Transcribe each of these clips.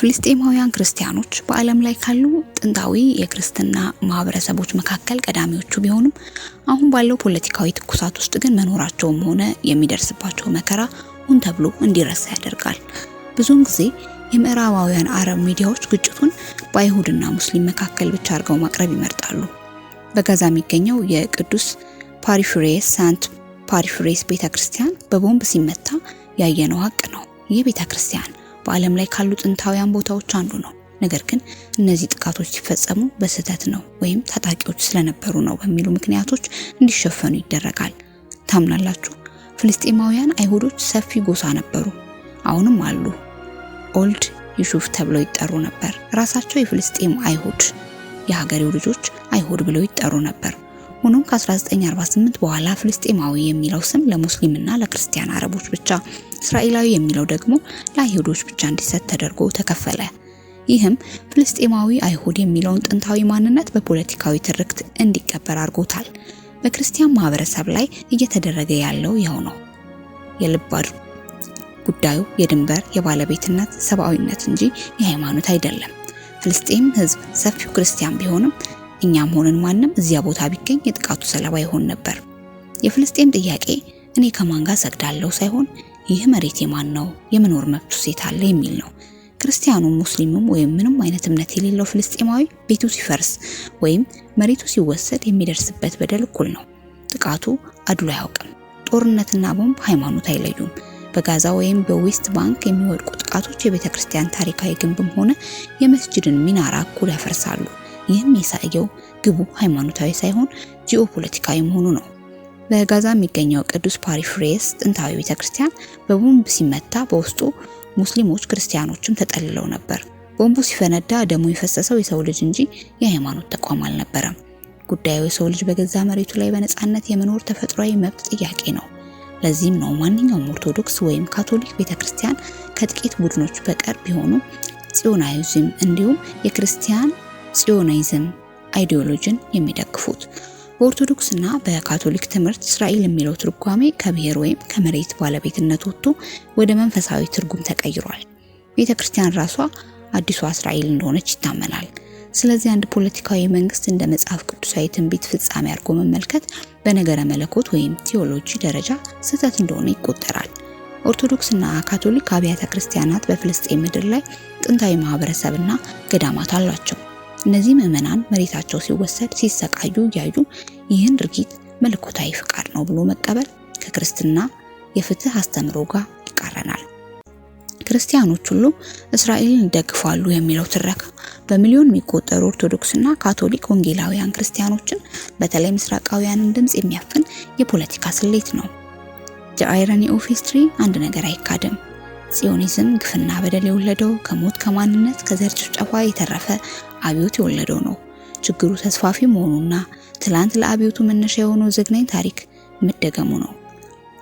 ፍልስጤማውያን ክርስቲያኖች በዓለም ላይ ካሉ ጥንታዊ የክርስትና ማህበረሰቦች መካከል ቀዳሚዎቹ ቢሆኑም አሁን ባለው ፖለቲካዊ ትኩሳት ውስጥ ግን መኖራቸውም ሆነ የሚደርስባቸው መከራ ሆን ተብሎ እንዲረሳ ያደርጋል። ብዙውን ጊዜ የምዕራባውያን አረብ ሚዲያዎች ግጭቱን በአይሁድና ሙስሊም መካከል ብቻ አድርገው ማቅረብ ይመርጣሉ። በጋዛ የሚገኘው የቅዱስ ፓሪፍሬስ ሳንት ፓሪፍሬስ ቤተክርስቲያን በቦምብ ሲመታ ያየነው ሀቅ ነው። ይህ ቤተክርስቲያን በዓለም ላይ ካሉ ጥንታውያን ቦታዎች አንዱ ነው። ነገር ግን እነዚህ ጥቃቶች ሲፈጸሙ በስህተት ነው ወይም ታጣቂዎች ስለነበሩ ነው በሚሉ ምክንያቶች እንዲሸፈኑ ይደረጋል። ታምናላችሁ? ፍልስጤማውያን አይሁዶች ሰፊ ጎሳ ነበሩ፣ አሁንም አሉ። ኦልድ ይሹፍ ተብለው ይጠሩ ነበር። ራሳቸው የፍልስጤም አይሁድ፣ የሀገሬው ልጆች አይሁድ ብለው ይጠሩ ነበር። ሆኖም ከ1948 በኋላ ፍልስጤማዊ የሚለው ስም ለሙስሊምና ለክርስቲያን አረቦች ብቻ፣ እስራኤላዊ የሚለው ደግሞ ለአይሁዶች ብቻ እንዲሰጥ ተደርጎ ተከፈለ። ይህም ፍልስጤማዊ አይሁድ የሚለውን ጥንታዊ ማንነት በፖለቲካዊ ትርክት እንዲቀበር አድርጎታል። በክርስቲያን ማህበረሰብ ላይ እየተደረገ ያለው ይኸው ነው። የልብ ጉዳዩ የድንበር የባለቤትነት ሰብአዊነት እንጂ የሃይማኖት አይደለም። ፍልስጤም ህዝብ ሰፊው ክርስቲያን ቢሆንም እኛም ሆነን ማንም እዚያ ቦታ ቢገኝ የጥቃቱ ሰለባ ይሆን ነበር። የፍልስጤም ጥያቄ እኔ ከማን ጋር ሰግዳለሁ ሳይሆን ይህ መሬት የማን ነው፣ የመኖር መብቱ ሴት አለ የሚል ነው። ክርስቲያኑም ሙስሊሙም ወይም ምንም አይነት እምነት የሌለው ፍልስጤማዊ ቤቱ ሲፈርስ ወይም መሬቱ ሲወሰድ የሚደርስበት በደል እኩል ነው። ጥቃቱ አድሎ አያውቅም። ጦርነትና ቦምብ ሃይማኖት አይለዩም። በጋዛ ወይም በዌስት ባንክ የሚወድቁ ጥቃቶች የቤተክርስቲያን ታሪካዊ ግንብም ሆነ የመስጂድን ሚናራ እኩል ያፈርሳሉ። ይህም የሳየው ግቡ ሃይማኖታዊ ሳይሆን ጂኦፖለቲካዊ መሆኑ ነው። በጋዛ የሚገኘው ቅዱስ ፓሪፍሬስ ጥንታዊ ቤተክርስቲያን በቦምብ ሲመታ በውስጡ ሙስሊሞች ክርስቲያኖችም ተጠልለው ነበር። ቦምቡ ሲፈነዳ ደሙ የፈሰሰው የሰው ልጅ እንጂ የሃይማኖት ተቋም አልነበረም። ጉዳዩ የሰው ልጅ በገዛ መሬቱ ላይ በነጻነት የመኖር ተፈጥሯዊ መብት ጥያቄ ነው። ለዚህም ነው ማንኛውም ኦርቶዶክስ ወይም ካቶሊክ ቤተክርስቲያን ከጥቂት ቡድኖች በቀር ቢሆኑ ጽዮናይዝም እንዲሁም የክርስቲያን ጽዮናይዝም አይዲዮሎጂን የሚደግፉት። በኦርቶዶክስና በካቶሊክ ትምህርት እስራኤል የሚለው ትርጓሜ ከብሔር ወይም ከመሬት ባለቤትነት ወጥቶ ወደ መንፈሳዊ ትርጉም ተቀይሯል። ቤተክርስቲያን ራሷ አዲሷ እስራኤል እንደሆነች ይታመናል። ስለዚህ አንድ ፖለቲካዊ መንግስት እንደ መጽሐፍ ቅዱሳዊ ትንቢት ፍጻሜ አድርጎ መመልከት በነገረ መለኮት ወይም ቲዮሎጂ ደረጃ ስህተት እንደሆነ ይቆጠራል። ኦርቶዶክስና ካቶሊክ አብያተ ክርስቲያናት በፍልስጤም ምድር ላይ ጥንታዊ ማህበረሰብና ገዳማት አሏቸው። እነዚህ ምዕመናን መሬታቸው ሲወሰድ ሲሰቃዩ ያዩ ይህን ድርጊት መለኮታዊ ፍቃድ ነው ብሎ መቀበል ከክርስትና የፍትህ አስተምሮ ጋር ይቃረናል። ክርስቲያኖች ሁሉ እስራኤልን ይደግፋሉ የሚለው ትረካ በሚሊዮን የሚቆጠሩ ኦርቶዶክስና ካቶሊክ ወንጌላውያን ክርስቲያኖችን በተለይ ምስራቃውያንን ድምጽ የሚያፍን የፖለቲካ ስሌት ነው። የአይረኒ ኦፍ ሂስትሪ አንድ ነገር አይካድም። ጽዮኒዝም ግፍና በደል የወለደው ከሞት ከማንነት ከዘር ጭፍጨፋ የተረፈ አብዮት የወለደው ነው። ችግሩ ተስፋፊ መሆኑና ትላንት ለአብዮቱ መነሻ የሆነው ዘግናኝ ታሪክ መደገሙ ነው።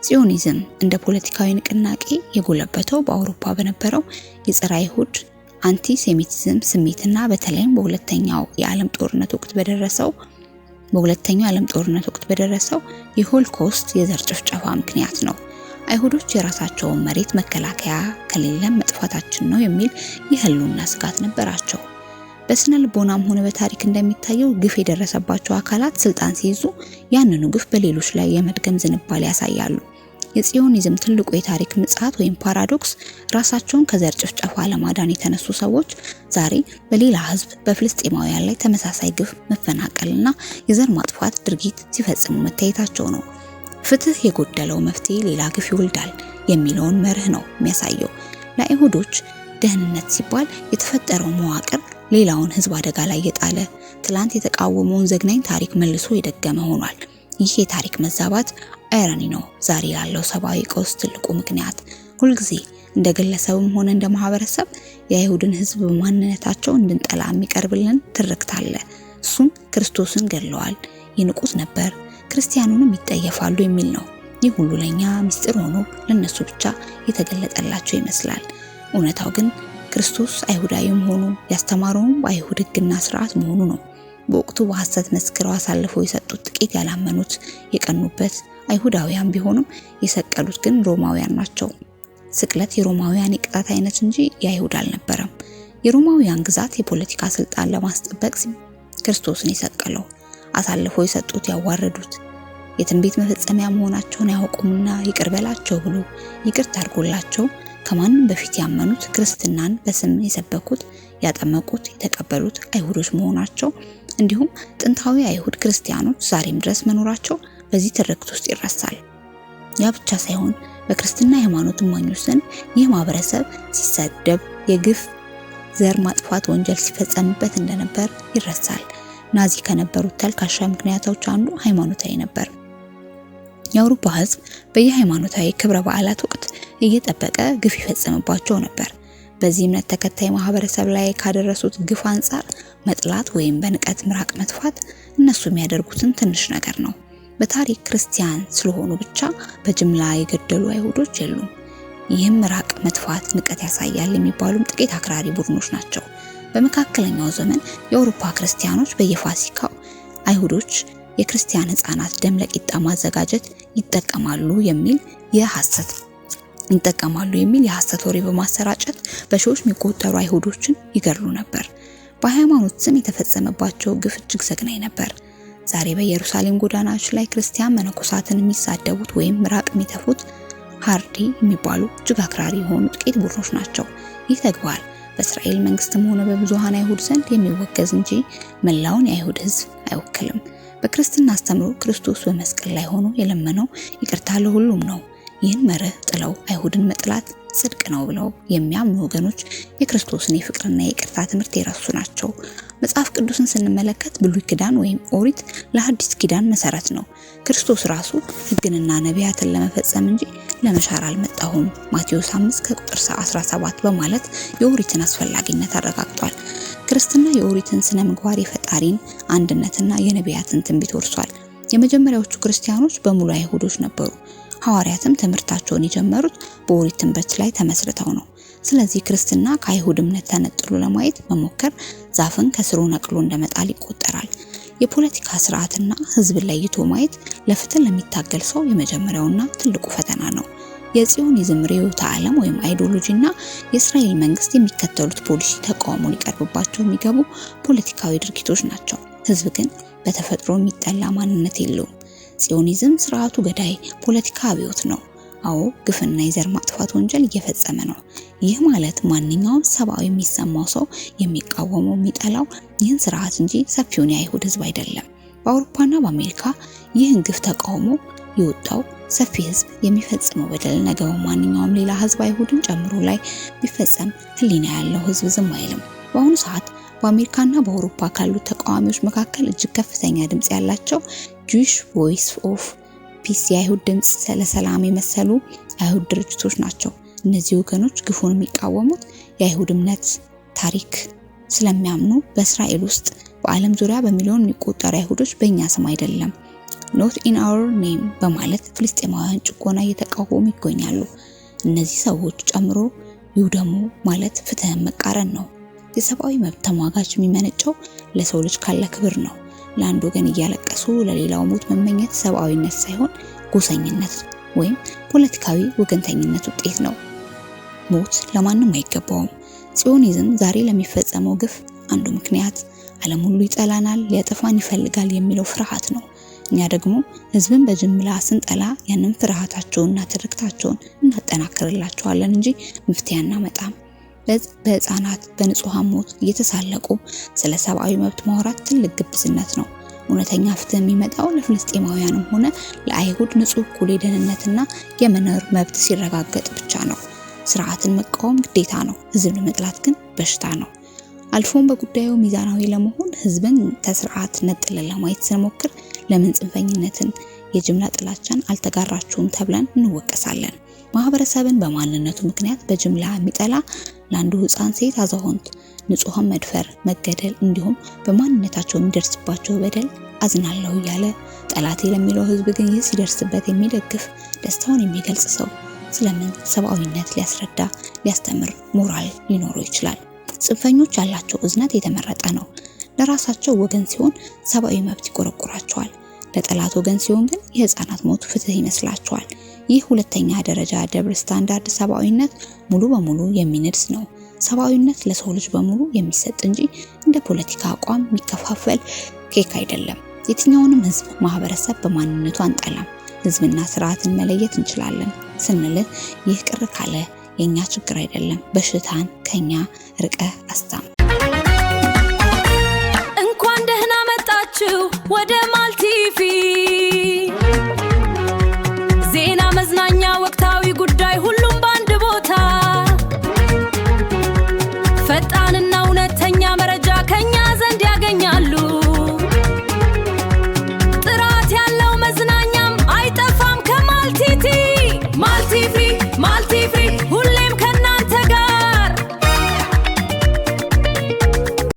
ጽዮኒዝም እንደ ፖለቲካዊ ንቅናቄ የጎለበተው በአውሮፓ በነበረው የጸረ አይሁድ አንቲሴሚቲዝም ስሜትና በተለይም በሁለተኛው የዓለም ጦርነት ወቅት በደረሰው የሆሎኮስት የዘር ጭፍጨፋ ምክንያት ነው። አይሁዶች የራሳቸውን መሬት መከላከያ ከሌለም መጥፋታችን ነው የሚል የህልውና ስጋት ነበራቸው። በስነ ልቦናም ሆነ በታሪክ እንደሚታየው ግፍ የደረሰባቸው አካላት ስልጣን ሲይዙ ያንኑ ግፍ በሌሎች ላይ የመድገም ዝንባሌ ያሳያሉ። የጽዮኒዝም ትልቁ የታሪክ ምጽአት ወይም ፓራዶክስ ራሳቸውን ከዘር ጭፍጨፋ ለማዳን የተነሱ ሰዎች ዛሬ በሌላ ህዝብ በፍልስጤማውያን ላይ ተመሳሳይ ግፍ፣ መፈናቀልና የዘር ማጥፋት ድርጊት ሲፈጽሙ መታየታቸው ነው። ፍትህ የጎደለው መፍትሄ ሌላ ግፍ ይወልዳል የሚለውን መርህ ነው የሚያሳየው። ለአይሁዶች ደህንነት ሲባል የተፈጠረው መዋቅር ሌላውን ህዝብ አደጋ ላይ የጣለ ትላንት የተቃወመውን ዘግናኝ ታሪክ መልሶ የደገመ ሆኗል። ይህ የታሪክ መዛባት አይረኒ ነው ዛሬ ያለው ሰብአዊ ቀውስ ትልቁ ምክንያት። ሁልጊዜ እንደ ግለሰብም ሆነ እንደ ማህበረሰብ የአይሁድን ህዝብ በማንነታቸው እንድንጠላ የሚቀርብልን ትርክት አለ። እሱም ክርስቶስን ገድለዋል፣ ይንቁት ነበር፣ ክርስቲያኑንም ይጠየፋሉ የሚል ነው። ይህ ሁሉ ለኛ ምስጢር ሆኖ ለነሱ ብቻ የተገለጠላቸው ይመስላል። እውነታው ግን ክርስቶስ አይሁዳዊ መሆኑ ያስተማረውም በአይሁድ ህግና ስርዓት መሆኑ ነው። በወቅቱ በሐሰት መስክረው አሳልፈው የሰጡት ጥቂት ያላመኑት የቀኑበት አይሁዳውያን ቢሆኑም የሰቀሉት ግን ሮማውያን ናቸው። ስቅለት የሮማውያን የቅጣት አይነት እንጂ የአይሁድ አልነበረም። የሮማውያን ግዛት የፖለቲካ ስልጣን ለማስጠበቅ ክርስቶስን የሰቀለው አሳልፈው የሰጡት ያዋረዱት የትንቢት መፈጸሚያ መሆናቸውን ያውቁምና ይቅር በላቸው ብሎ ይቅርታ አድርጎላቸው ከማንም በፊት ያመኑት ክርስትናን በስም የሰበኩት ያጠመቁት የተቀበሉት አይሁዶች መሆናቸው እንዲሁም ጥንታዊ አይሁድ ክርስቲያኖች ዛሬም ድረስ መኖራቸው በዚህ ትርክት ውስጥ ይረሳል። ያ ብቻ ሳይሆን በክርስትና ሃይማኖት እማኞች ዘንድ ይህ ማህበረሰብ ሲሰደብ የግፍ ዘር ማጥፋት ወንጀል ሲፈጸምበት እንደነበር ይረሳል። ናዚ ከነበሩት ተልካሻ ምክንያቶች አንዱ ሃይማኖታዊ ነበር። የአውሮፓ ሕዝብ በየሃይማኖታዊ ክብረ በዓላት ወቅት እየጠበቀ ግፍ ይፈጸምባቸው ነበር። በዚህ እምነት ተከታይ ማህበረሰብ ላይ ካደረሱት ግፍ አንጻር መጥላት ወይም በንቀት ምራቅ መጥፋት እነሱ የሚያደርጉትን ትንሽ ነገር ነው። በታሪክ ክርስቲያን ስለሆኑ ብቻ በጅምላ የገደሉ አይሁዶች የሉም። ይህም ምራቅ መጥፋት ንቀት ያሳያል የሚባሉም ጥቂት አክራሪ ቡድኖች ናቸው። በመካከለኛው ዘመን የአውሮፓ ክርስቲያኖች በየፋሲካው አይሁዶች የክርስቲያን ህፃናት ደም ለቂጣ ማዘጋጀት ይጠቀማሉ የሚል የሐሰት ወሬ በማሰራጨት በሺዎች የሚቆጠሩ አይሁዶችን ይገድሉ ነበር። በሃይማኖት ስም የተፈጸመባቸው ግፍ እጅግ ዘግናኝ ነበር። ዛሬ በኢየሩሳሌም ጎዳናዎች ላይ ክርስቲያን መነኮሳትን የሚሳደቡት ወይም ምራቅ የሚተፉት ሃርዲ የሚባሉ እጅግ አክራሪ የሆኑ ጥቂት ቡድኖች ናቸው። ይህ ተግባር በእስራኤል መንግስትም ሆነ በብዙሃን አይሁድ ዘንድ የሚወገዝ እንጂ መላውን የአይሁድ ህዝብ አይወክልም። በክርስትና አስተምሮ ክርስቶስ በመስቀል ላይ ሆኖ የለመነው ይቅርታ ለሁሉም ነው። ይህን መርህ ጥለው አይሁድን መጥላት ጽድቅ ነው ብለው የሚያምኑ ወገኖች የክርስቶስን የፍቅርና የይቅርታ ትምህርት የረሱ ናቸው። መጽሐፍ ቅዱስን ስንመለከት ብሉይ ኪዳን ወይም ኦሪት ለሐዲስ ኪዳን መሰረት ነው። ክርስቶስ ራሱ ሕግንና ነቢያትን ለመፈጸም እንጂ ለመሻር አልመጣሁም ማቴዎስ 5:17 በማለት የኦሪትን አስፈላጊነት አረጋግጧል። ክርስትና የኦሪትን ስነ ምግባር የፈጣሪን አንድነትና የነቢያትን ትንቢት ወርሷል። የመጀመሪያዎቹ ክርስቲያኖች በሙሉ አይሁዶች ነበሩ። ሐዋርያትም ትምህርታቸውን የጀመሩት በኦሪት ትምህርት ላይ ተመስርተው ነው። ስለዚህ ክርስትና ከአይሁድ እምነት ተነጥሎ ለማየት መሞከር ዛፍን ከስሩ ነቅሎ እንደመጣል ይቆጠራል። የፖለቲካ ስርዓትና ህዝብን ለይቶ ማየት ለፍትህ ለሚታገል ሰው የመጀመሪያውና ትልቁ ፈተና ነው። የጽዮኒዝም ርዕዮተ ዓለም ወይም አይዲዮሎጂና የእስራኤል መንግስት የሚከተሉት ፖሊሲ ተቃውሞ ሊቀርብባቸው የሚገቡ ፖለቲካዊ ድርጊቶች ናቸው። ህዝብ ግን በተፈጥሮ የሚጠላ ማንነት የለውም። ጽዮኒዝም ስርዓቱ ገዳይ ፖለቲካ አብዮት ነው። አዎ ግፍና የዘር ማጥፋት ወንጀል እየፈጸመ ነው። ይህ ማለት ማንኛውም ሰብአዊ የሚሰማው ሰው የሚቃወመው የሚጠላው ይህን ስርዓት እንጂ ሰፊውን የአይሁድ ህዝብ አይደለም። በአውሮፓና በአሜሪካ ይህን ግፍ ተቃውሞ የወጣው ሰፊ ህዝብ የሚፈጽመው በደል ነገ በማንኛውም ሌላ ህዝብ አይሁድን ጨምሮ ላይ ቢፈጸም ህሊና ያለው ህዝብ ዝም አይልም። በአሁኑ ሰዓት በአሜሪካና በአውሮፓ ካሉት ተቃዋሚዎች መካከል እጅግ ከፍተኛ ድምጽ ያላቸው ጁዊሽ ቮይስ ኦፍ ፒስ የአይሁድ ድምጽ ለሰላም የመሰሉ አይሁድ ድርጅቶች ናቸው። እነዚህ ወገኖች ግፉን የሚቃወሙት የአይሁድ እምነት ታሪክ ስለሚያምኑ በእስራኤል ውስጥ በዓለም ዙሪያ በሚሊዮን የሚቆጠሩ አይሁዶች በእኛ ስም አይደለም not in our name በማለት ፍልስጤማውያን ጭቆና እየተቃወሙ ይገኛሉ። እነዚህ ሰዎች ጨምሮ ይሁደሙ ማለት ፍትህን መቃረን ነው። የሰብአዊ መብት ተሟጋች የሚመነጨው ለሰው ልጅ ካለ ክብር ነው። ለአንድ ወገን እያለቀሱ ለሌላው ሞት መመኘት ሰብአዊነት ሳይሆን ጎሰኝነት ወይም ፖለቲካዊ ወገንተኝነት ውጤት ነው። ሞት ለማንም አይገባውም። ጽዮኒዝም ዛሬ ለሚፈጸመው ግፍ አንዱ ምክንያት ዓለም ሁሉ ይጠላናል፣ ሊያጠፋን ይፈልጋል የሚለው ፍርሃት ነው። እኛ ደግሞ ህዝብን በጅምላ ስንጠላ ያንን ፍርሃታቸውንና ትርክታቸውን እናጠናክርላቸዋለን እንጂ መፍትሄ አናመጣም። በህፃናት በንጹሃን ሞት እየተሳለቁ ስለ ሰብአዊ መብት ማውራት ትልቅ ግብዝነት ነው። እውነተኛ ፍትህ የሚመጣው ለፍልስጤማውያንም ሆነ ለአይሁድ ንጹህ እኩል የደህንነትና የመኖር መብት ሲረጋገጥ ብቻ ነው። ስርዓትን መቃወም ግዴታ ነው፣ ህዝብን መጥላት ግን በሽታ ነው። አልፎም በጉዳዩ ሚዛናዊ ለመሆን ህዝብን ከስርዓት ነጥለን ለማየት ስንሞክር ለምን ጽንፈኝነትን የጅምላ ጥላቻን አልተጋራችሁም ተብለን እንወቀሳለን። ማህበረሰብን በማንነቱ ምክንያት በጅምላ የሚጠላ ለአንዱ ህፃን፣ ሴት፣ አዛውንት ንጹሃን መድፈር፣ መገደል እንዲሁም በማንነታቸው የሚደርስባቸው በደል አዝናለሁ እያለ ጠላቴ ለሚለው ህዝብ ግን ይህ ሲደርስበት የሚደግፍ ደስታውን የሚገልጽ ሰው ስለምን ሰብአዊነት ሊያስረዳ ሊያስተምር ሞራል ሊኖረው ይችላል? ጽንፈኞች ያላቸው እዝነት የተመረጠ ነው። ለራሳቸው ወገን ሲሆን ሰብአዊ መብት ይቆረቆራቸዋል። ለጠላት ወገን ሲሆን ግን የህፃናት ሞት ፍትህ ይመስላቸዋል። ይህ ሁለተኛ ደረጃ ደብል ስታንዳርድ ሰብአዊነት ሙሉ በሙሉ የሚንድስ ነው። ሰብአዊነት ለሰው ልጅ በሙሉ የሚሰጥ እንጂ እንደ ፖለቲካ አቋም የሚከፋፈል ኬክ አይደለም። የትኛውንም ህዝብ ማህበረሰብ በማንነቱ አንጠላም። ህዝብና ስርዓትን መለየት እንችላለን ስንል ይህ ቅር ካለ የኛ ችግር አይደለም። በሽታን ከኛ ርቀህ አስታም